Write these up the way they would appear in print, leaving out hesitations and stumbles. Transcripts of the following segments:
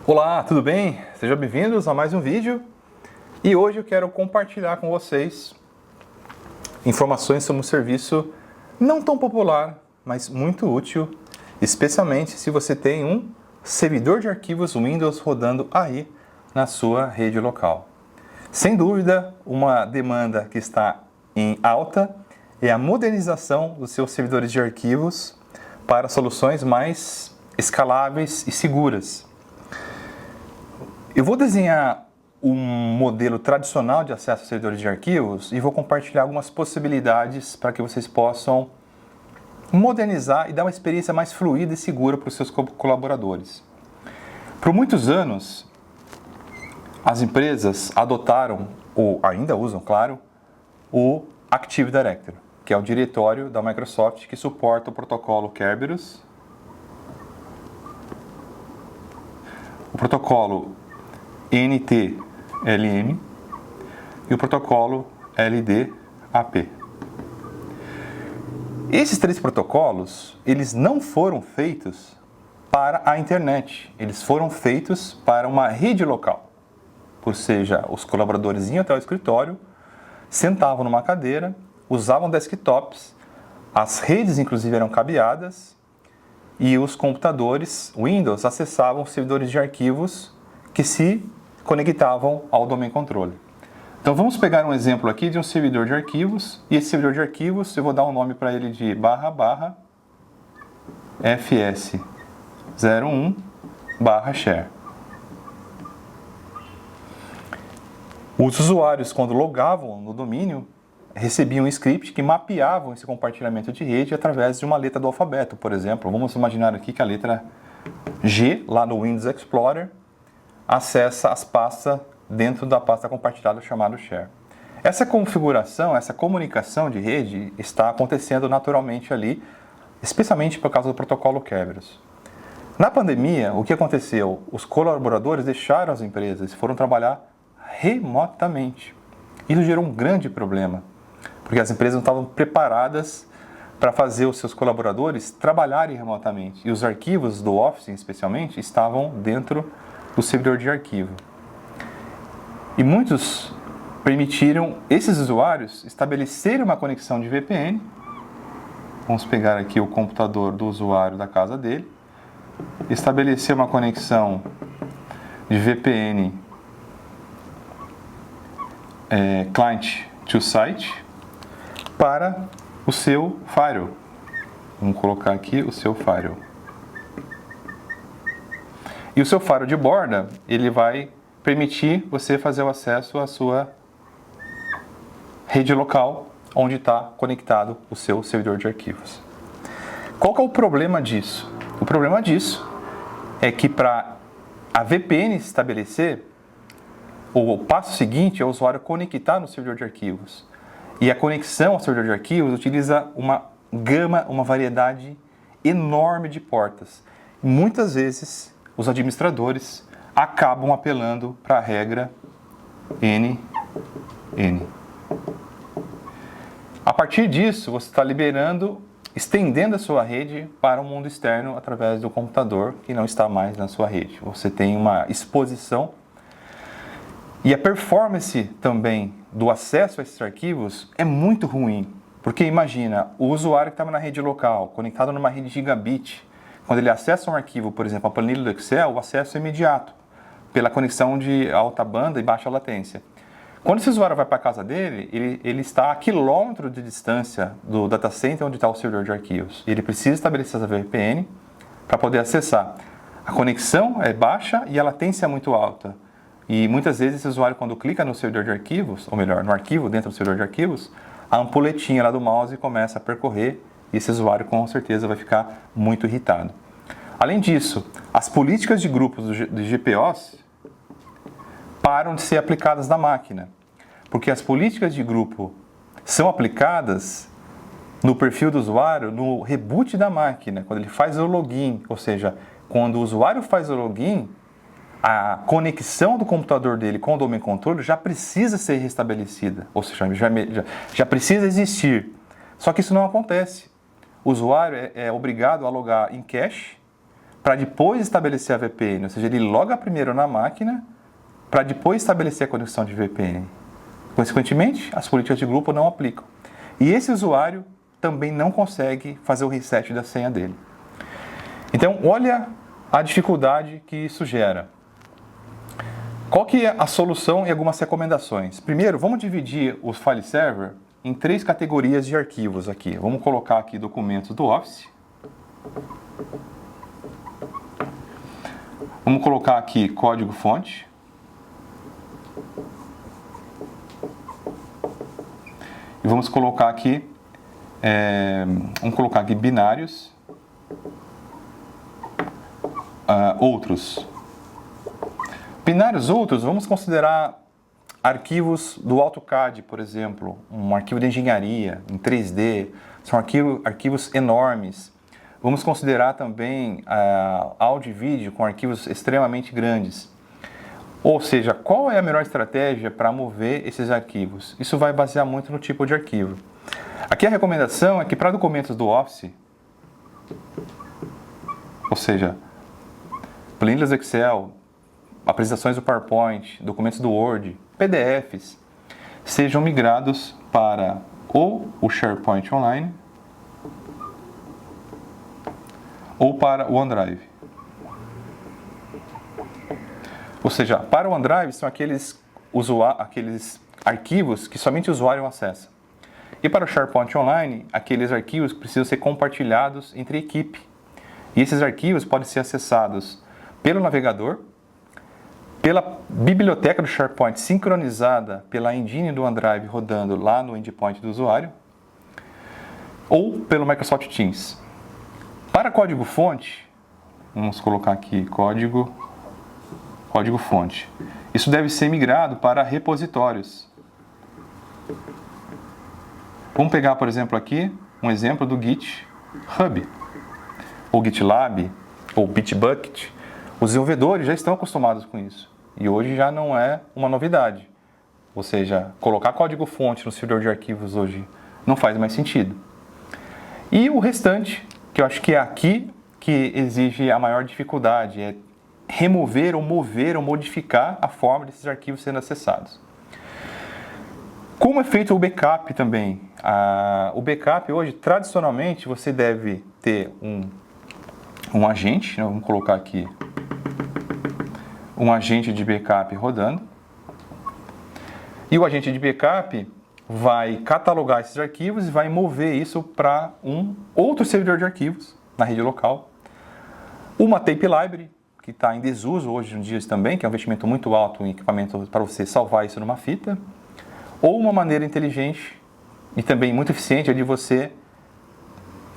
Olá, tudo bem? Sejam bem-vindos a mais um vídeo e hoje eu quero compartilhar com vocês informações sobre um serviço não tão popular, mas muito útil, especialmente se você tem um servidor de arquivos Windows rodando aí na sua rede local. Sem dúvida, uma demanda que está em alta é a modernização dos seus servidores de arquivos para soluções mais escaláveis e seguras. Eu vou desenhar um modelo tradicional de acesso a servidores de arquivos e vou compartilhar algumas possibilidades para que vocês possam modernizar e dar uma experiência mais fluida e segura para os seus colaboradores. Por muitos anos, as empresas adotaram, ou ainda usam, claro, o Active Directory, que é o diretório da Microsoft que suporta o protocolo Kerberos, o protocolo NTLM e o protocolo LDAP. Esses três protocolos, eles não foram feitos para a internet, eles foram feitos para uma rede local. Ou seja, os colaboradores iam até o escritório, sentavam numa cadeira, usavam desktops, as redes inclusive eram cabeadas e os computadores Windows acessavam os servidores de arquivos que se conectavam ao domain controller. Então vamos pegar um exemplo aqui de um servidor de arquivos, e esse servidor de arquivos eu vou dar um nome para ele de //fs01/share. Os usuários, quando logavam no domínio, recebiam um script que mapeavam esse compartilhamento de rede através de uma letra do alfabeto, por exemplo. Vamos imaginar aqui que a letra G, lá no Windows Explorer, acessa as pastas dentro da pasta compartilhada chamada share. Essa configuração, essa comunicação de rede está acontecendo naturalmente ali, especialmente por causa do protocolo Kerberos. Na pandemia, o que aconteceu? Os colaboradores deixaram as empresas e foram trabalhar remotamente. Isso gerou um grande problema, porque as empresas não estavam preparadas para fazer os seus colaboradores trabalharem remotamente. E os arquivos do Office, especialmente, estavam dentro do servidor de arquivo. E muitos permitiram esses usuários estabelecerem uma conexão de VPN. Vamos pegar aqui o computador do usuário da casa dele. Estabelecer uma conexão de VPN client to site para o seu firewall. Vamos colocar aqui o seu firewall. E o seu firewall de borda, ele vai permitir você fazer o acesso à sua rede local, onde está conectado o seu servidor de arquivos. Qual que é o problema disso? O problema disso é que para a VPN se estabelecer, o passo seguinte é o usuário conectar no servidor de arquivos. E a conexão ao servidor de arquivos utiliza uma gama, uma variedade enorme de portas. Muitas vezes, os administradores acabam apelando para a regra NN. A partir disso, você está estendendo a sua rede para o mundo externo através do computador que não está mais na sua rede. Você tem uma exposição e a performance também do acesso a esses arquivos é muito ruim. Porque imagina, o usuário que estava na rede local, conectado numa rede gigabit, quando ele acessa um arquivo, por exemplo, a planilha do Excel, o acesso é imediato, pela conexão de alta banda e baixa latência. Quando esse usuário vai para a casa dele, ele está a quilômetro de distância do data center onde está o servidor de arquivos. Ele precisa estabelecer essa VPN para poder acessar. A conexão é baixa e a latência é muito alta. E muitas vezes esse usuário, quando clica no servidor de arquivos, ou melhor, no arquivo dentro do servidor de arquivos, a ampoletinha lá do mouse começa a percorrer e esse usuário com certeza vai ficar muito irritado. Além disso, as políticas de grupos do GPOs param de ser aplicadas na máquina, porque as políticas de grupo são aplicadas no perfil do usuário no reboot da máquina, quando ele faz o login, ou seja, quando o usuário faz o login, a conexão do computador dele com o domain controller já precisa ser restabelecida, ou seja, já precisa existir. Só que isso não acontece. O usuário é obrigado a logar em cache para depois estabelecer a VPN, ou seja, ele loga primeiro na máquina para depois estabelecer a conexão de VPN. Consequentemente, as políticas de grupo não aplicam. E esse usuário também não consegue fazer o reset da senha dele. Então, olha a dificuldade que isso gera. Qual que é a solução e algumas recomendações? Primeiro, vamos dividir os file server em 3 categorias de arquivos aqui. Vamos colocar aqui documentos do Office. Vamos colocar aqui código-fonte. E vamos colocar aqui, binários, outros. Binários outros, vamos considerar arquivos do AutoCAD, por exemplo, um arquivo de engenharia em 3D, são arquivos enormes. Vamos considerar também áudio e vídeo com arquivos extremamente grandes. Ou seja, qual é a melhor estratégia para mover esses arquivos? Isso vai basear muito no tipo de arquivo. Aqui a recomendação é que para documentos do Office, ou seja, planilhas Excel, apresentações do PowerPoint, documentos do Word, PDFs, sejam migrados para ou o SharePoint Online ou para o OneDrive. Ou seja, para o OneDrive são aqueles arquivos que somente o usuário acessa. E para o SharePoint Online, aqueles arquivos que precisam ser compartilhados entre a equipe. E esses arquivos podem ser acessados pelo navegador, pela biblioteca do SharePoint sincronizada pela engine do OneDrive rodando lá no endpoint do usuário, ou pelo Microsoft Teams. Para código-fonte, vamos colocar aqui código-fonte. Isso deve ser migrado para repositórios. Vamos pegar, por exemplo, aqui um exemplo do GitHub, ou GitLab, ou Bitbucket. Os desenvolvedores já estão acostumados com isso. E hoje já não é uma novidade. Ou seja, colocar código-fonte no servidor de arquivos hoje não faz mais sentido. E o restante, que eu acho que é aqui que exige a maior dificuldade, é remover ou mover ou modificar a forma desses arquivos sendo acessados. Como é feito o backup também? O backup hoje, tradicionalmente, você deve ter um agente, vamos colocar aqui um agente de backup rodando, e o agente de backup vai catalogar esses arquivos e vai mover isso para um outro servidor de arquivos na rede local, uma tape library, que está em desuso hoje em dia também, que é um investimento muito alto em equipamento para você salvar isso numa fita, ou uma maneira inteligente e também muito eficiente é de você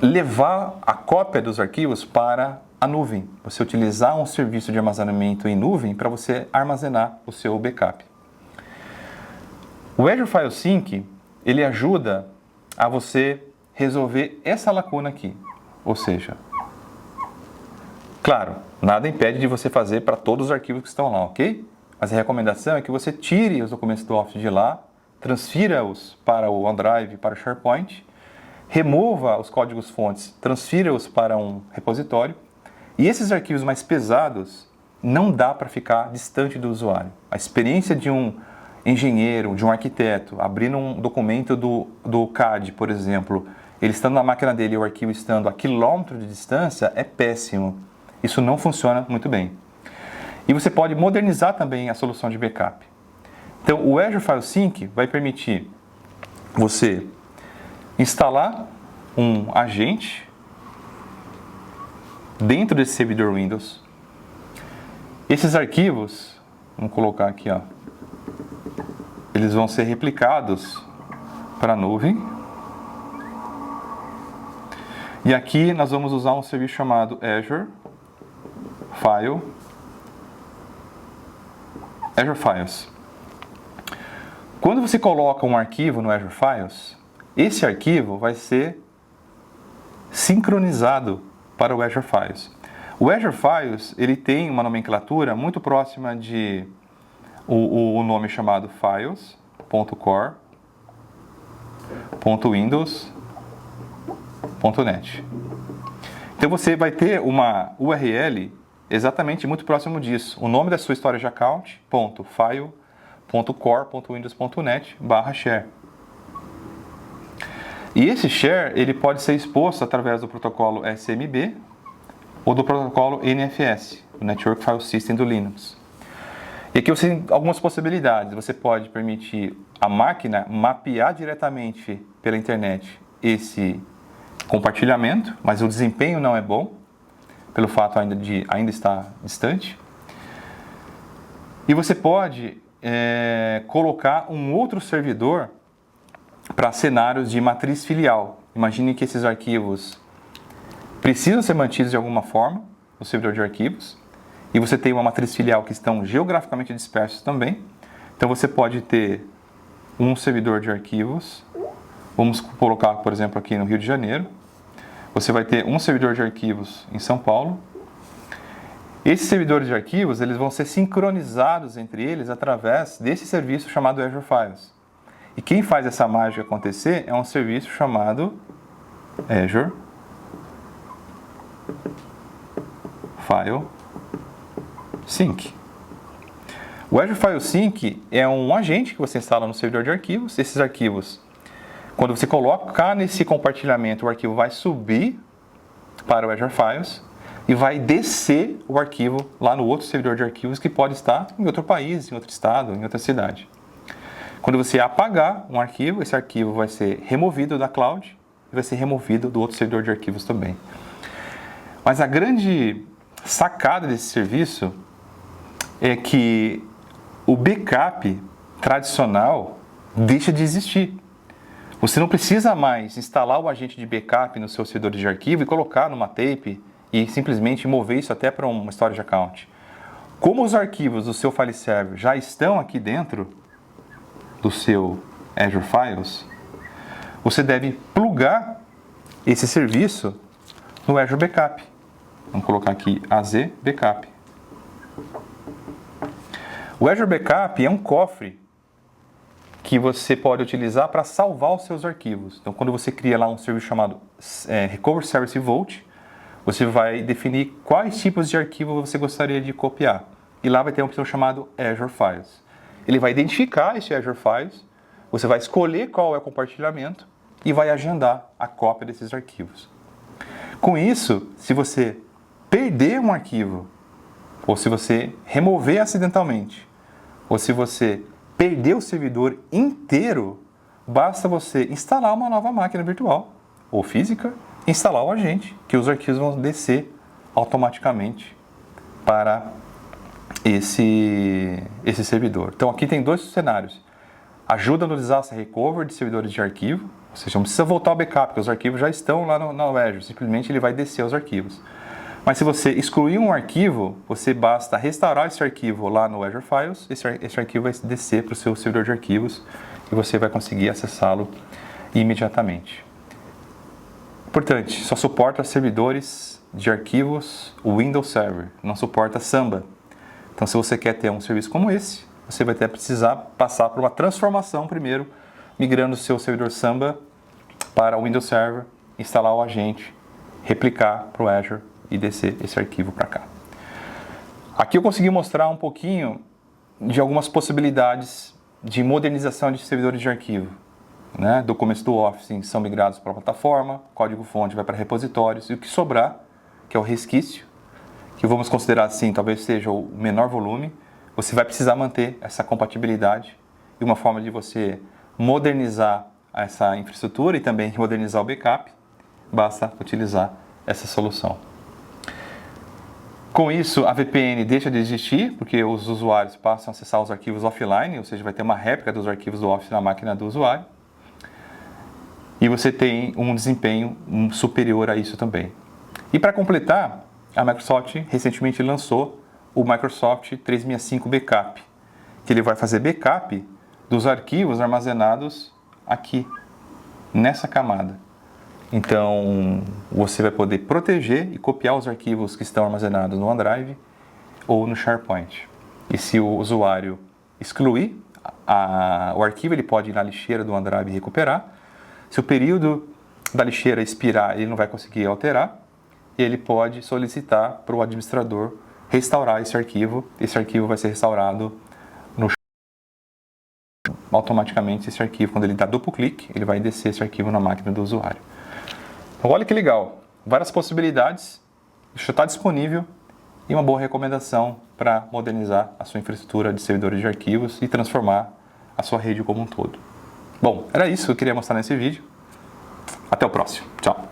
levar a cópia dos arquivos para a nuvem. Você utilizar um serviço de armazenamento em nuvem para você armazenar o seu backup. O Azure File Sync, ele ajuda a você resolver essa lacuna aqui. Ou seja, claro, nada impede de você fazer para todos os arquivos que estão lá, ok? Mas a recomendação é que você tire os documentos do Office de lá, transfira-os para o OneDrive, para o SharePoint, remova os códigos-fontes, transfira-os para um repositório. E esses arquivos mais pesados não dá para ficar distante do usuário. A experiência de um engenheiro, de um arquiteto, abrindo um documento do CAD, por exemplo, ele estando na máquina dele e o arquivo estando a quilômetros de distância, é péssimo. Isso não funciona muito bem. E você pode modernizar também a solução de backup. Então, o Azure File Sync vai permitir você instalar um agente dentro desse servidor Windows. Esses arquivos, vamos colocar aqui, ó, eles vão ser replicados para a nuvem. E aqui nós vamos usar um serviço chamado Azure Files. Quando você coloca um arquivo no Azure Files, esse arquivo vai ser sincronizado para o Azure Files. O Azure Files, ele tem uma nomenclatura muito próxima de o nome chamado files.core.windows.net. Então você vai ter uma URL exatamente muito próximo disso. O nome da sua história de account, .file.core.windows.net/share. E esse share ele pode ser exposto através do protocolo SMB ou do protocolo NFS, o Network File System do Linux. E aqui você tem algumas possibilidades. Você pode permitir a máquina mapear diretamente pela internet esse compartilhamento, mas o desempenho não é bom, pelo fato de ainda estar distante. E você pode colocar um outro servidor para cenários de matriz filial. Imagine que esses arquivos precisam ser mantidos de alguma forma no servidor de arquivos, e você tem uma matriz filial que estão geograficamente dispersos também. Então você pode ter um servidor de arquivos, vamos colocar, por exemplo, aqui no Rio de Janeiro. Você vai ter um servidor de arquivos em São Paulo. Esses servidores de arquivos eles vão ser sincronizados entre eles através desse serviço chamado Azure Files. E quem faz essa mágica acontecer é um serviço chamado Azure File Sync. O Azure File Sync é um agente que você instala no servidor de arquivos. Esses arquivos, quando você colocar nesse compartilhamento, o arquivo vai subir para o Azure Files e vai descer o arquivo lá no outro servidor de arquivos que pode estar em outro país, em outro estado, em outra cidade. Quando você apagar um arquivo, esse arquivo vai ser removido da cloud e vai ser removido do outro servidor de arquivos também. Mas a grande sacada desse serviço é que o backup tradicional deixa de existir. Você não precisa mais instalar o agente de backup no seu servidor de arquivo e colocar numa tape e simplesmente mover isso até para uma storage account. Como os arquivos do seu file server já estão aqui dentro do seu Azure Files, você deve plugar esse serviço no Azure Backup. Vamos colocar aqui AZ Backup. O Azure Backup é um cofre que você pode utilizar para salvar os seus arquivos. Então, quando você cria lá um serviço chamado Recovery Service Vault, você vai definir quais tipos de arquivo você gostaria de copiar. E lá vai ter uma opção chamada Azure Files. Ele vai identificar esse Azure Files, você vai escolher qual é o compartilhamento e vai agendar a cópia desses arquivos. Com isso, se você perder um arquivo, ou se você remover acidentalmente, ou se você perder o servidor inteiro, basta você instalar uma nova máquina virtual ou física, instalar o agente, que os arquivos vão descer automaticamente para esse servidor. Então aqui tem dois cenários. Ajuda no disaster recovery de servidores de arquivo, ou seja, não precisa voltar ao backup, porque os arquivos já estão lá no Azure, simplesmente ele vai descer os arquivos. Mas se você excluir um arquivo, você basta restaurar esse arquivo lá no Azure Files, esse arquivo vai descer para o seu servidor de arquivos e você vai conseguir acessá-lo imediatamente. Importante, só suporta servidores de arquivos Windows Server, não suporta Samba. Então, se você quer ter um serviço como esse, você vai precisar passar por uma transformação primeiro, migrando o seu servidor Samba para o Windows Server, instalar o agente, replicar para o Azure e descer esse arquivo para cá. Aqui eu consegui mostrar um pouquinho de algumas possibilidades de modernização de servidores de arquivo. Documentos do Office são migrados para a plataforma, código-fonte vai para repositórios, e o que sobrar, que é o resquício, que vamos considerar assim, talvez seja o menor volume, você vai precisar manter essa compatibilidade, e uma forma de você modernizar essa infraestrutura e também modernizar o backup, basta utilizar essa solução. Com isso, a VPN deixa de existir, porque os usuários passam a acessar os arquivos offline, ou seja, vai ter uma réplica dos arquivos do Office na máquina do usuário. E você tem um desempenho superior a isso também. E para completar, a Microsoft recentemente lançou o Microsoft 365 Backup, que ele vai fazer backup dos arquivos armazenados aqui, nessa camada. Então, você vai poder proteger e copiar os arquivos que estão armazenados no OneDrive ou no SharePoint. E se o usuário excluir o arquivo, ele pode ir na lixeira do OneDrive e recuperar. Se o período da lixeira expirar, ele não vai conseguir alterar. e ele pode solicitar para o administrador restaurar esse arquivo. Esse arquivo vai ser restaurado automaticamente. Esse arquivo, quando ele dá duplo clique, ele vai descer esse arquivo na máquina do usuário. Então, olha que legal, várias possibilidades, isso está disponível e uma boa recomendação para modernizar a sua infraestrutura de servidores de arquivos e transformar a sua rede como um todo. Bom, era isso que eu queria mostrar nesse vídeo. Até o próximo. Tchau.